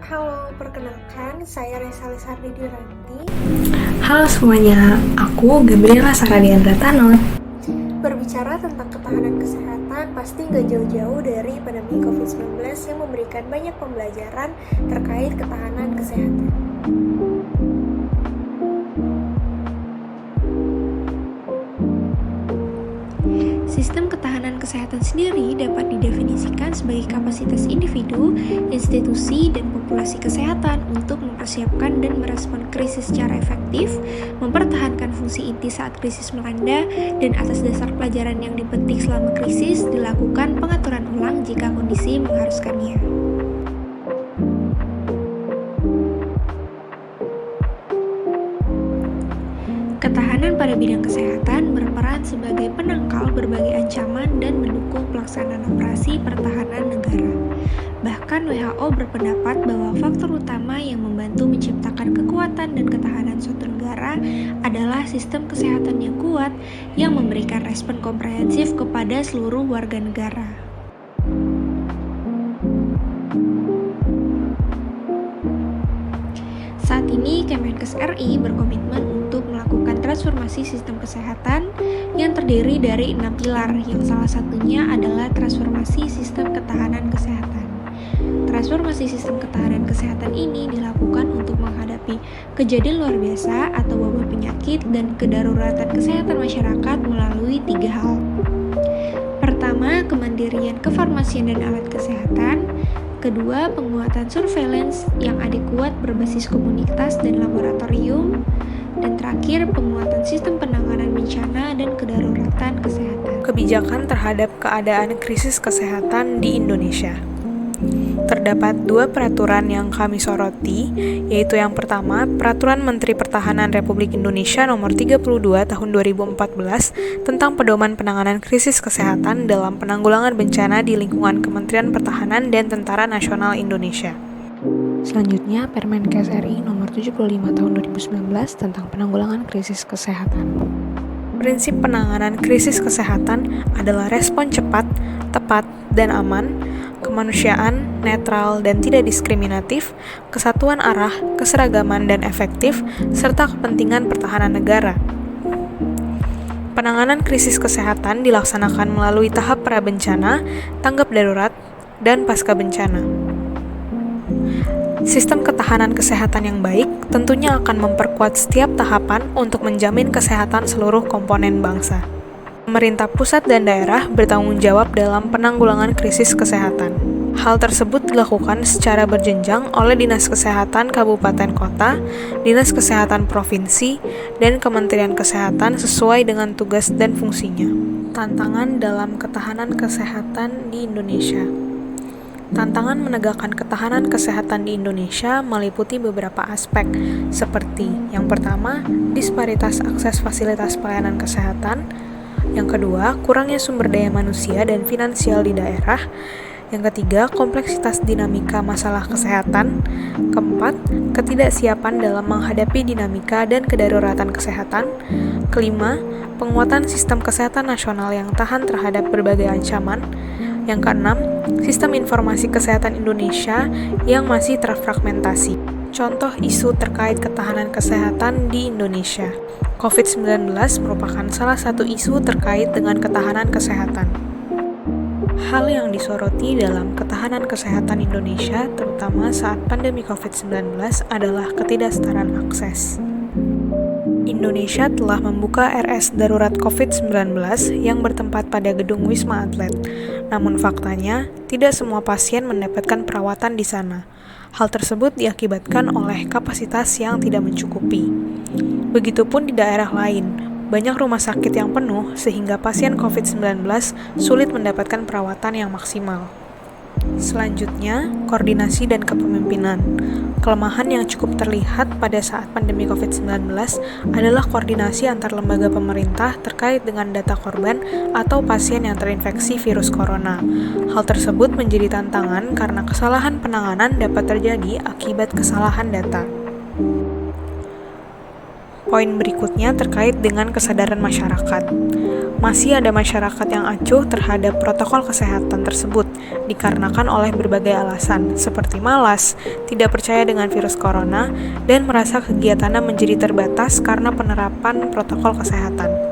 Halo, perkenalkan, saya Resa Lesardi Duranti. Halo semuanya, aku Gabriela Saradiandra Tanot. Berbicara tentang ketahanan kesehatan, pasti nggak jauh-jauh dari pandemi COVID-19 yang memberikan banyak pembelajaran terkait ketahanan kesehatan. Sistem ketahanan kesehatan sendiri dapat didefinisikan sebagai kapasitas individu, institusi, dan populasi kesehatan untuk mempersiapkan dan merespon krisis secara efektif, mempertahankan fungsi inti saat krisis melanda, dan atas dasar pelajaran yang dipetik selama krisis, dilakukan pengaturan ulang jika kondisi mengharuskannya. Ketahanan pada bidang kesehatan berperan sebagai penangkal berbagai ancaman dan mendukung pelaksanaan operasi pertahanan negara. Bahkan WHO berpendapat bahwa faktor utama yang membantu menciptakan kekuatan dan ketahanan suatu negara adalah sistem kesehatan yang kuat yang memberikan respon komprehensif kepada seluruh warga negara. Saat ini, Kemenkes RI berkomitmen untuk melakukan transformasi sistem kesehatan yang terdiri dari 6 pilar, yang salah satunya adalah transformasi sistem ketahanan kesehatan. Transformasi sistem ketahanan kesehatan ini dilakukan untuk menghadapi kejadian luar biasa atau wabah penyakit dan kedaruratan kesehatan masyarakat melalui 3 hal. Pertama, kemandirian kefarmasian dan alat kesehatan. Kedua, penguatan surveillance yang adekuat berbasis komunitas dan laboratorium. Dan terakhir, penguatan sistem penanganan bencana dan kedaruratan kesehatan. Kebijakan terhadap keadaan krisis kesehatan di Indonesia. Terdapat 2 peraturan yang kami soroti, yaitu yang pertama, Peraturan Menteri Pertahanan Republik Indonesia Nomor 32 Tahun 2014 tentang Pedoman Penanganan Krisis Kesehatan dalam Penanggulangan Bencana di lingkungan Kementerian Pertahanan dan Tentara Nasional Indonesia. Selanjutnya, Permenkes RI Nomor 75 Tahun 2019 tentang Penanggulangan Krisis Kesehatan. Prinsip penanganan krisis kesehatan adalah respon cepat, tepat, dan aman, kemanusiaan, netral, dan tidak diskriminatif, kesatuan arah, keseragaman, dan efektif, serta kepentingan pertahanan negara. Penanganan krisis kesehatan dilaksanakan melalui tahap pra-bencana, tanggap darurat, dan pasca bencana. Sistem ketahanan kesehatan yang baik tentunya akan memperkuat setiap tahapan untuk menjamin kesehatan seluruh komponen bangsa. Pemerintah pusat dan daerah bertanggung jawab dalam penanggulangan krisis kesehatan. Hal tersebut dilakukan secara berjenjang oleh Dinas Kesehatan Kabupaten Kota, Dinas Kesehatan Provinsi, dan Kementerian Kesehatan sesuai dengan tugas dan fungsinya. Tantangan dalam ketahanan kesehatan di Indonesia. Tantangan menegakkan ketahanan kesehatan di Indonesia meliputi beberapa aspek, seperti yang pertama, disparitas akses fasilitas pelayanan kesehatan. Yang kedua, kurangnya sumber daya manusia dan finansial di daerah. Yang ketiga, kompleksitas dinamika masalah kesehatan. Keempat, ketidaksiapan dalam menghadapi dinamika dan kedaruratan kesehatan. Kelima, penguatan sistem kesehatan nasional yang tahan terhadap berbagai ancaman. Yang keenam, sistem informasi kesehatan Indonesia yang masih terfragmentasi. Contoh isu terkait ketahanan kesehatan di Indonesia. COVID-19 merupakan salah satu isu terkait dengan ketahanan kesehatan. Hal yang disoroti dalam ketahanan kesehatan Indonesia, terutama saat pandemi COVID-19, adalah ketidaksetaraan akses. Indonesia telah membuka RS darurat COVID-19 yang bertempat pada gedung Wisma Atlet. Namun faktanya, tidak semua pasien mendapatkan perawatan di sana. Hal tersebut diakibatkan oleh kapasitas yang tidak mencukupi. Begitupun di daerah lain, banyak rumah sakit yang penuh sehingga pasien COVID-19 sulit mendapatkan perawatan yang maksimal. Selanjutnya, koordinasi dan kepemimpinan. Kelemahan yang cukup terlihat pada saat pandemi COVID-19 adalah koordinasi antar lembaga pemerintah terkait dengan data korban atau pasien yang terinfeksi virus corona. Hal tersebut menjadi tantangan karena kesalahan penanganan dapat terjadi akibat kesalahan data. Poin berikutnya terkait dengan kesadaran masyarakat. Masih ada masyarakat yang acuh terhadap protokol kesehatan tersebut dikarenakan oleh berbagai alasan, seperti malas, tidak percaya dengan virus corona, dan merasa kegiatannya menjadi terbatas karena penerapan protokol kesehatan.